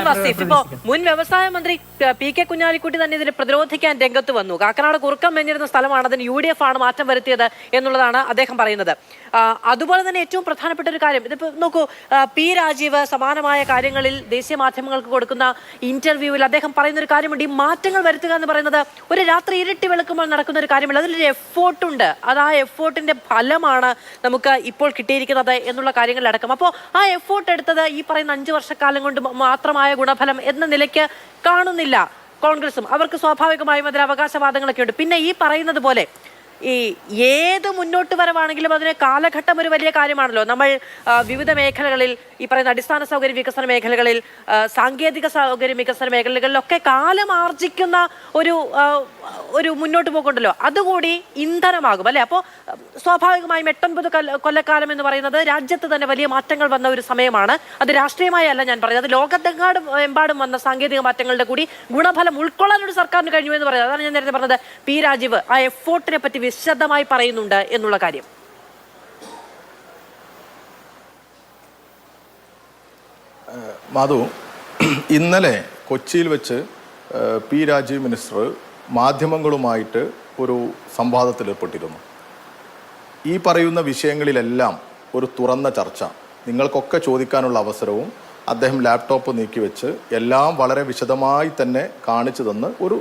വസീഫ്, ഇപ്പോ മുൻ വ്യവസായ മന്ത്രി പി.കെ. കുഞ്ഞാലിക്കുട്ടി തന്നെ ഇതിനെ പ്രതിരോധിക്കാൻ രംഗത്ത് വന്നു. കാക്കനാട് കുറുക്കം മെഞ്ഞിരുന്ന സ്ഥലമാണ്, അതിന് UDF ആണ് മാറ്റം വരുത്തിയത് എന്നുള്ളതാണ് അദ്ദേഹം പറയുന്നത്. അതുപോലെ തന്നെ ഏറ്റവും പ്രധാനപ്പെട്ട ഒരു കാര്യം, ഇതിപ്പോ നോക്കൂ, പി രാജീവ് സമാനമായ കാര്യങ്ങളിൽ ദേശീയ മാധ്യമങ്ങൾക്ക് കൊടുക്കുന്ന ഇന്റർവ്യൂവിൽ അദ്ദേഹം പറയുന്ന ഒരു കാര്യമുണ്ട്. ഈ മാറ്റങ്ങൾ വരുത്തുക എന്ന് പറയുന്നത് ഒരു രാത്രി ഇരുട്ടി വെളുക്കുമ്പോൾ നടക്കുന്ന ഒരു കാര്യമല്ല, അതിലൊരു എഫോർട്ടുണ്ട്. അത് ആ എഫോർട്ടിന്റെ ഫലമാണ് നമുക്ക് ഇപ്പോൾ കിട്ടിയിരിക്കുന്നത് എന്നുള്ള കാര്യങ്ങളിലടക്കം. അപ്പോൾ ആ എഫോർട്ട് എടുത്തത് ഈ പറയുന്ന 5 വർഷക്കാലം കൊണ്ട് മാത്രമായ ഗുണഫലം എന്ന നിലയ്ക്ക് കാണുന്നില്ല കോൺഗ്രസും. അവർക്ക് സ്വാഭാവികമായും അതിൽ അവകാശവാദങ്ങളൊക്കെ ഉണ്ട്. പിന്നെ ഈ പറയുന്നത് പോലെ ഈ ഏത് മുന്നോട്ട് വരവാണെങ്കിലും അതിന് കാലഘട്ടം ഒരു വലിയ കാര്യമാണല്ലോ. നമ്മൾ വിവിധ മേഖലകളിൽ, ഈ പറയുന്ന അടിസ്ഥാന സൗകര്യ വികസന മേഖലകളിൽ, സാങ്കേതിക സൗകര്യ വികസന മേഖലകളിലൊക്കെ കാലം ആർജിക്കുന്ന ഒരു മുന്നോട്ട് പോക്കുണ്ടല്ലോ, അതുകൂടി ഇന്ധനമാകും അല്ലെ. അപ്പോൾ സ്വാഭാവികമായും 8-9 കൊല്ലക്കാലം എന്ന് പറയുന്നത് രാജ്യത്ത് തന്നെ വലിയ മാറ്റങ്ങൾ വന്ന ഒരു സമയമാണ്. അത് രാഷ്ട്രീയമായല്ല ഞാൻ പറയുന്നത്, അത് ലോകത്തെമ്പാടും വന്ന സാങ്കേതിക മാറ്റങ്ങളുടെ കൂടി ഗുണഫലം ഉൾക്കൊള്ളാൻ ഒരു സർക്കാരിന് കഴിഞ്ഞു എന്ന് പറയുന്നത്. അതാണ് ഞാൻ നേരത്തെ പറഞ്ഞത്. പി രാജീവ് ആ എഫോർട്ടിനെ പറ്റി വിശദമായി പറയുന്നുണ്ട് എന്നുള്ള കാര്യം. മാധു, ഇന്നലെ കൊച്ചിയിൽ വെച്ച് പി രാജീവ് മിനിസ്റ്റർ മാധ്യമങ്ങളുമായിട്ട് ഒരു സംവാദത്തിൽ ഏർപ്പെട്ടിരുന്നു. ഈ പറയുന്ന വിഷയങ്ങളിലെല്ലാം ഒരു തുറന്ന ചർച്ച, നിങ്ങൾക്കൊക്കെ ചോദിക്കാനുള്ള അവസരവും അദ്ദേഹം ലാപ്ടോപ്പ് നീക്കിവെച്ച് എല്ലാം വളരെ വിശദമായി തന്നെ കാണിച്ചു തന്ന് ഒരു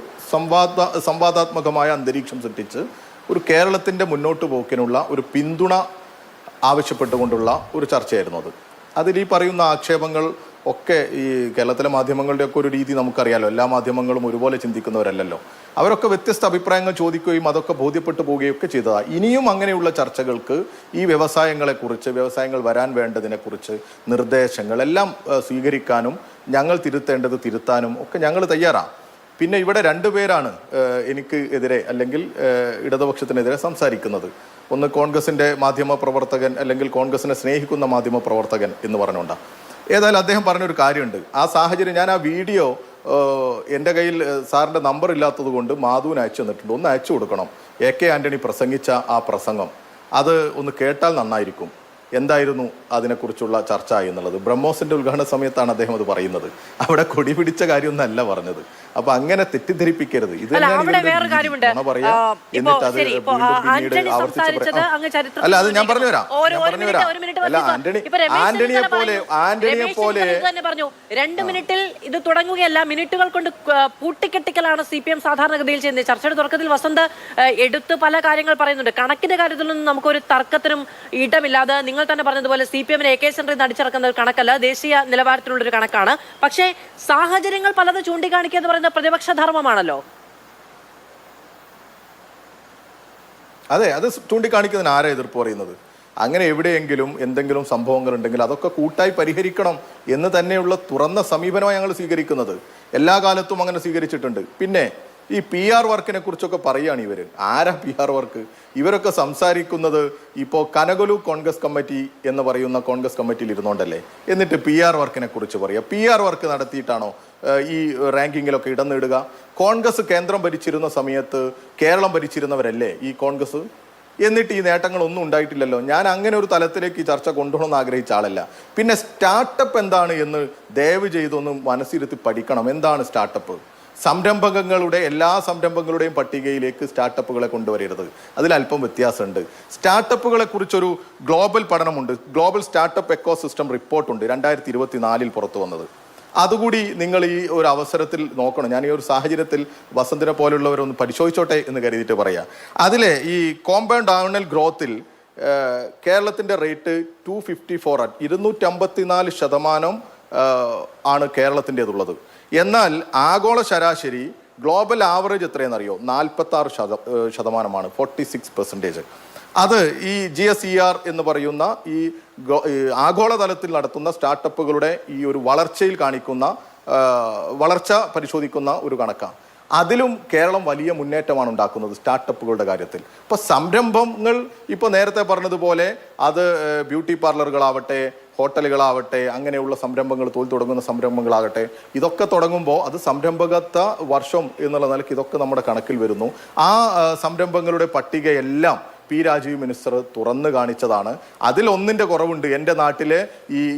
സംവാദാത്മകമായ അന്തരീക്ഷം സൃഷ്ടിച്ച് ഒരു കേരളത്തിൻ്റെ മുന്നോട്ട് പോക്കിനുള്ള ഒരു പിന്തുണ ആവശ്യപ്പെട്ടുകൊണ്ടുള്ള ഒരു ചർച്ചയായിരുന്നു അത്. അതിൽ ഈ പറയുന്ന ആക്ഷേപങ്ങൾ ഒക്കെ ഈ കേരളത്തിലെ മാധ്യമങ്ങളുടെയൊക്കെ ഒരു രീതി നമുക്കറിയാലോ. എല്ലാ മാധ്യമങ്ങളും ഒരുപോലെ ചിന്തിക്കുന്നവരല്ലല്ലോ. അവരൊക്കെ വ്യത്യസ്ത അഭിപ്രായങ്ങൾ ചോദിക്കുകയും അതൊക്കെ ബോധ്യപ്പെട്ടു പോവുകയൊക്കെ ചെയ്തതാണ്. ഇനിയും അങ്ങനെയുള്ള ചർച്ചകൾക്ക് ഈ വ്യവസായങ്ങളെക്കുറിച്ച്, വ്യവസായങ്ങൾ വരാൻ വേണ്ടതിനെക്കുറിച്ച് നിർദ്ദേശങ്ങൾ എല്ലാം സ്വീകരിക്കാനും ഞങ്ങൾ തിരുത്തേണ്ടത് തിരുത്താനും ഒക്കെ ഞങ്ങൾ തയ്യാറാണ്. പിന്നെ ഇവിടെ 2 പേരാണ് എനിക്ക് എതിരെ അല്ലെങ്കിൽ ഇടതുപക്ഷത്തിനെതിരെ സംസാരിക്കുന്നത്. ഒന്ന് കോൺഗ്രസിൻ്റെ മാധ്യമ പ്രവർത്തകൻ, അല്ലെങ്കിൽ കോൺഗ്രസിനെ സ്നേഹിക്കുന്ന മാധ്യമ പ്രവർത്തകൻ എന്ന് പറഞ്ഞുകൊണ്ടാണ്. ഏതായാലും അദ്ദേഹം പറഞ്ഞൊരു കാര്യമുണ്ട്. ആ സാഹചര്യം, ഞാൻ ആ വീഡിയോ എൻ്റെ കയ്യിൽ സാറിൻ്റെ നമ്പർ ഇല്ലാത്തത് കൊണ്ട് മാധുവിന് അയച്ചു തന്നിട്ടുണ്ട്. ഒന്ന് അയച്ചു കൊടുക്കണം. AK ആൻ്റണി പ്രസംഗിച്ച ആ പ്രസംഗം അത് ഒന്ന് കേട്ടാൽ നന്നായിരിക്കും. എന്തായിരുന്നു അതിനെക്കുറിച്ചുള്ള ചർച്ച എന്നുള്ളത്. ബ്രഹ്മോസിന്റെ ഉദ്ഘാടന സമയത്താണ് അദ്ദേഹം അത് പറയുന്നത്. അവിടെ കൊടി പിടിച്ച കാര്യമൊന്നല്ല പറഞ്ഞത്. അപ്പൊ അങ്ങനെ തെറ്റിദ്ധരിപ്പിക്കരുത്. ഇത് അല്ല, അത് ഞാൻ പറഞ്ഞുതരാം. അല്ല, ആന്റണിയെ പോലെ 2 മിനിറ്റിൽ ഇത് തുടങ്ങുകയല്ല, മിനിറ്റുകൾ കൊണ്ട് പൂട്ടിക്കെട്ടിക്കലാണ് CPM സാധാരണഗതിയിൽ ചെയ്യുന്നത്. ചർച്ചയുടെ തുടക്കത്തിൽ വസന്ത് എടുത്ത് പല കാര്യങ്ങൾ പറയുന്നുണ്ട്. കണക്കിന്റെ കാര്യത്തിലൊന്നും നമുക്കൊരു തർക്കത്തിനും ഇടമില്ലാതെ നിങ്ങൾ തന്നെ പറഞ്ഞതുപോലെ CPM-നെ AK സെന്ററിൽ നിന്ന് അടിച്ചിറക്കുന്ന ഒരു കണക്കല്ല, ദേശീയ നിലവാരത്തിലുള്ളൊരു കണക്കാണ്. പക്ഷേ സാഹചര്യങ്ങൾ പലത് ചൂണ്ടിക്കാണിക്കുക എന്ന് പറയുന്നത് പ്രതിപക്ഷ ധർമ്മമാണല്ലോ. അതെ, അത് ചൂണ്ടിക്കാണിക്കുന്നതിന് ആരാ എതിർപ്പ് പറയുന്നത്? അങ്ങനെ എവിടെയെങ്കിലും എന്തെങ്കിലും സംഭവങ്ങൾ ഉണ്ടെങ്കിൽ അതൊക്കെ കൂട്ടായി പരിഹരിക്കണം എന്ന് തന്നെയുള്ള തുറന്ന സമീപനമാണ് ഞങ്ങൾ സ്വീകരിക്കുന്നത്. എല്ലാ കാലത്തും അങ്ങനെ സ്വീകരിച്ചിട്ടുണ്ട്. പിന്നെ ഈ PR വർക്കിനെ കുറിച്ചൊക്കെ പറയുകയാണ് ഇവർ. ആരാ PR വർക്ക്? ഇവരൊക്കെ സംസാരിക്കുന്നത് ഇപ്പോൾ കനകലു കോൺഗ്രസ് കമ്മിറ്റി എന്ന് പറയുന്ന കോൺഗ്രസ് കമ്മിറ്റിയിൽ ഇരുന്നോണ്ടല്ലേ. എന്നിട്ട് PR വർക്കിനെ കുറിച്ച് പറയുക. PR വർക്ക് നടത്തിയിട്ടാണോ ഈ റാങ്കിങ്ങിലൊക്കെ ഇടം നേടുക? കോൺഗ്രസ് കേന്ദ്രം ഭരിച്ചിരുന്ന സമയത്ത് കേരളം ഭരിച്ചിരുന്നവരല്ലേ ഈ കോൺഗ്രസ്? എന്നിട്ട് ഈ നേട്ടങ്ങളൊന്നും ഉണ്ടായിട്ടില്ലല്ലോ. ഞാൻ അങ്ങനെ ഒരു തലത്തിലേക്ക് ഈ ചർച്ച കൊണ്ടുപോകണമെന്ന് ആഗ്രഹിച്ച ആളല്ല. പിന്നെ സ്റ്റാർട്ടപ്പ് എന്താണ് എന്ന് ദയവ് ചെയ്തൊന്ന് മനസ്സിരുത്തി പഠിക്കണം. എന്താണ് സ്റ്റാർട്ടപ്പ്? സംരംഭകങ്ങളുടെ എല്ലാ സംരംഭങ്ങളുടെയും പട്ടികയിലേക്ക് സ്റ്റാർട്ടപ്പുകളെ കൊണ്ടുവരരുത്. അതിലല്പം വ്യത്യാസമുണ്ട്. സ്റ്റാർട്ടപ്പുകളെ കുറിച്ചൊരു ഗ്ലോബൽ പഠനമുണ്ട്. ഗ്ലോബൽ സ്റ്റാർട്ടപ്പ് എക്കോസിസ്റ്റം റിപ്പോർട്ടുണ്ട് 2024 പുറത്തു വന്നത്. അതുകൂടി നിങ്ങൾ ഈ ഒരു അവസരത്തിൽ നോക്കണം. ഞാൻ ഈ ഒരു സാഹചര്യത്തിൽ വസന്തിനെ പോലുള്ളവരൊന്ന് പരിശോധിച്ചോട്ടെ എന്ന് കരുതിയിട്ട് പറയാം. അതിലെ ഈ കോമ്പൗണ്ട് ആനുവൽ ഗ്രോത്തിൽ കേരളത്തിൻ്റെ റേറ്റ് 254 254% ആണ് കേരളത്തിൻ്റെതുള്ളത്. എന്നാൽ ആഗോള ശരാശരി ഗ്ലോബൽ ആവറേജ് എത്രയെന്നറിയോ? 46% 46%. അത് ഈ GSER എന്ന് പറയുന്ന ഈ ആഗോളതലത്തിൽ നടത്തുന്ന സ്റ്റാർട്ടപ്പുകളുടെ ഈ ഒരു വളർച്ചയിൽ കാണിക്കുന്ന വളർച്ച പരിശോധിക്കുന്ന ഒരു കണക്കാണ്. അതിലും കേരളം വലിയ മുന്നേറ്റമാണ് ഉണ്ടാക്കുന്നത് സ്റ്റാർട്ടപ്പുകളുടെ കാര്യത്തിൽ. ഇപ്പോൾ സംരംഭങ്ങൾ ഇപ്പോൾ നേരത്തെ പറഞ്ഞതുപോലെ അത് ബ്യൂട്ടി പാർലറുകളാവട്ടെ, ഹോട്ടലുകളാവട്ടെ, അങ്ങനെയുള്ള സംരംഭങ്ങൾ, തൊഴിൽ തുടങ്ങുന്ന സംരംഭങ്ങളാകട്ടെ, ഇതൊക്കെ തുടങ്ങുമ്പോൾ അത് സംരംഭകത്വ വർഷം എന്നുള്ള നിലയ്ക്ക് ഇതൊക്കെ നമ്മുടെ കണക്കിൽ വരുന്നു. ആ സംരംഭങ്ങളുടെ പട്ടികയെല്ലാം പി രാജീവ് മിനിസ്റ്റർ തുറന്നു കാണിച്ചതാണ്. അതിൽ ഒന്നിന്റെ കുറവുണ്ട്. എൻ്റെ നാട്ടിലെ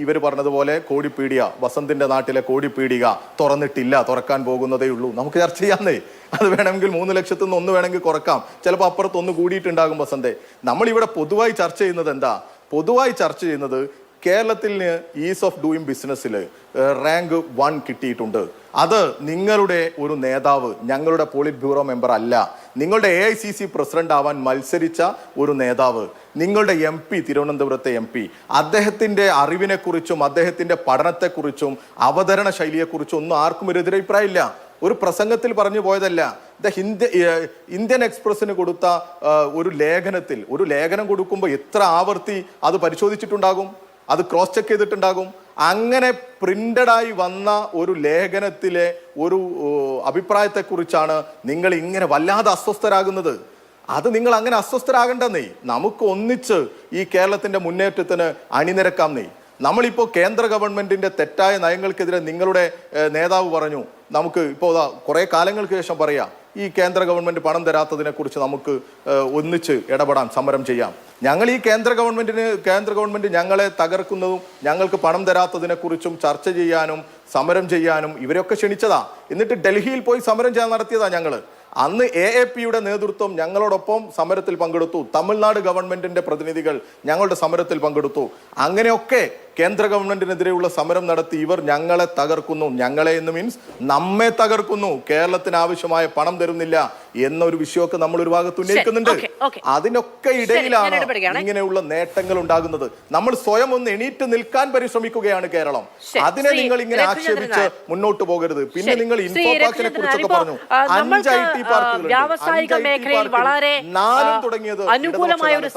ഇവർ പറഞ്ഞതുപോലെ കോടിപ്പീടിക, വസന്തിന്റെ നാട്ടിലെ കോടിപ്പീടിക തുറന്നിട്ടില്ല, തുറക്കാൻ പോകുന്നതേ ഉള്ളൂ. നമുക്ക് ചർച്ച ചെയ്യാന്നേ. അത് വേണമെങ്കിൽ 3 ലക്ഷത്തിൽ നിന്ന് 1 വേണമെങ്കിൽ കുറക്കാം, ചിലപ്പോൾ അപ്പുറത്ത് 1 കൂടിയിട്ടുണ്ടാകും. വസന്തേ, നമ്മളിവിടെ പൊതുവായി ചർച്ച ചെയ്യുന്നത് എന്താ? പൊതുവായി ചർച്ച ചെയ്യുന്നത് കേരളത്തിന് ഈസ് ഓഫ് ഡൂയിങ് ബിസിനസ്സിൽ റാങ്ക് 1 കിട്ടിയിട്ടുണ്ട്. അത് നിങ്ങളുടെ ഒരു നേതാവ്, ഞങ്ങളുടെ പോളിറ്റ് ബ്യൂറോ മെമ്പർ അല്ല, നിങ്ങളുടെ AICC പ്രസിഡന്റ് ആവാൻ മത്സരിച്ച ഒരു നേതാവ്, നിങ്ങളുടെ MP, തിരുവനന്തപുരത്തെ MP, അദ്ദേഹത്തിന്റെ അറിവിനെക്കുറിച്ചും അദ്ദേഹത്തിന്റെ പഠനത്തെക്കുറിച്ചും അവതരണ ശൈലിയെക്കുറിച്ചും ഒന്നും ആർക്കും ഒരു എതിരഭിപ്രായമില്ല. ഒരു പ്രസംഗത്തിൽ പറഞ്ഞു പോയതല്ല. ഇന്ത്യൻ എക്സ്പ്രസിന് കൊടുത്ത ഒരു ലേഖനം കൊടുക്കുമ്പോൾ എത്ര ആവർത്തി അത് പരിശോധിച്ചിട്ടുണ്ടാകും, അത് ക്രോസ് ചെക്ക് ചെയ്തിട്ടുണ്ടാകും. അങ്ങനെ പ്രിന്റഡായി വന്ന ഒരു ലേഖനത്തിലെ ഒരു അഭിപ്രായത്തെക്കുറിച്ചാണ് നിങ്ങൾ ഇങ്ങനെ വല്ലാതെ അസ്വസ്ഥരാകുന്നത്. അത് നിങ്ങൾ അങ്ങനെ അസ്വസ്ഥരാകണ്ടെന്നേ. നമുക്ക് ഒന്നിച്ച് ഈ കേരളത്തിന്റെ മുന്നേറ്റത്തിന് അണിനിരക്കാം നെയ്. നമ്മളിപ്പോൾ കേന്ദ്ര ഗവൺമെന്റിന്റെ തെറ്റായ നയങ്ങൾക്കെതിരെ നിങ്ങളുടെ നേതാവ് പറഞ്ഞു, നമുക്ക് ഇപ്പോൾ കുറെ കാലങ്ങൾക്ക് ശേഷം പറയാം, ഈ കേന്ദ്ര ഗവൺമെന്റ് പണം തരാത്തതിനെ കുറിച്ച് നമുക്ക് ഒന്നിച്ച് ഇടപെടാൻ, സമരം ചെയ്യാം. ഞങ്ങൾ ഈ കേന്ദ്ര ഗവൺമെന്റ് ഞങ്ങളെ തകർക്കുന്നതും ഞങ്ങൾക്ക് പണം തരാത്തതിനെ കുറിച്ചും ചർച്ച ചെയ്യാനും സമരം ചെയ്യാനും ഇവരൊക്കെ ക്ഷണിച്ചതാ. എന്നിട്ട് ഡൽഹിയിൽ പോയി സമരം ചെയ്യാൻ നടത്തിയതാ ഞങ്ങള്. അന്ന് AAPയുടെ നേതൃത്വം ഞങ്ങളോടൊപ്പം സമരത്തിൽ പങ്കെടുത്തു. തമിഴ്നാട് ഗവൺമെന്റിന്റെ പ്രതിനിധികൾ ഞങ്ങളുടെ സമരത്തിൽ പങ്കെടുത്തു. അങ്ങനെയൊക്കെ കേന്ദ്ര ഗവൺമെന്റിനെതിരെയുള്ള സമരം നടത്തി ഇവർ ഞങ്ങളെ തകർക്കുന്നു. ഞങ്ങളെ എന്ന് മീൻസ് നമ്മെ തകർക്കുന്നു, കേരളത്തിന് ആവശ്യമായ പണം തരുന്നില്ല എന്നൊരു വിഷയമൊക്കെ നമ്മൾ ഒരു ഭാഗത്ത് ഉന്നയിക്കുന്നുണ്ട്. അതിനൊക്കെ ഇടയിലാണ് ഇങ്ങനെയുള്ള നേട്ടങ്ങൾ ഉണ്ടാകുന്നത്. നമ്മൾ സ്വയം ഒന്ന് എണീറ്റ് നിൽക്കാൻ പരിശ്രമിക്കുകയാണ് കേരളം. അതിനെ നിങ്ങൾ ഇങ്ങനെ ആക്ഷേപിച്ച് മുന്നോട്ട് പോകരുത്. പിന്നെ നിങ്ങൾ ഇൻഫോ പാർക്കിനെ കുറിച്ചൊക്കെ പറഞ്ഞു. 5 IT പാർക്കുകൾ, വ്യാവസായിക മേഖലയിൽ വളരെ തുടങ്ങിയത് അനുകൂലമായ ഒരു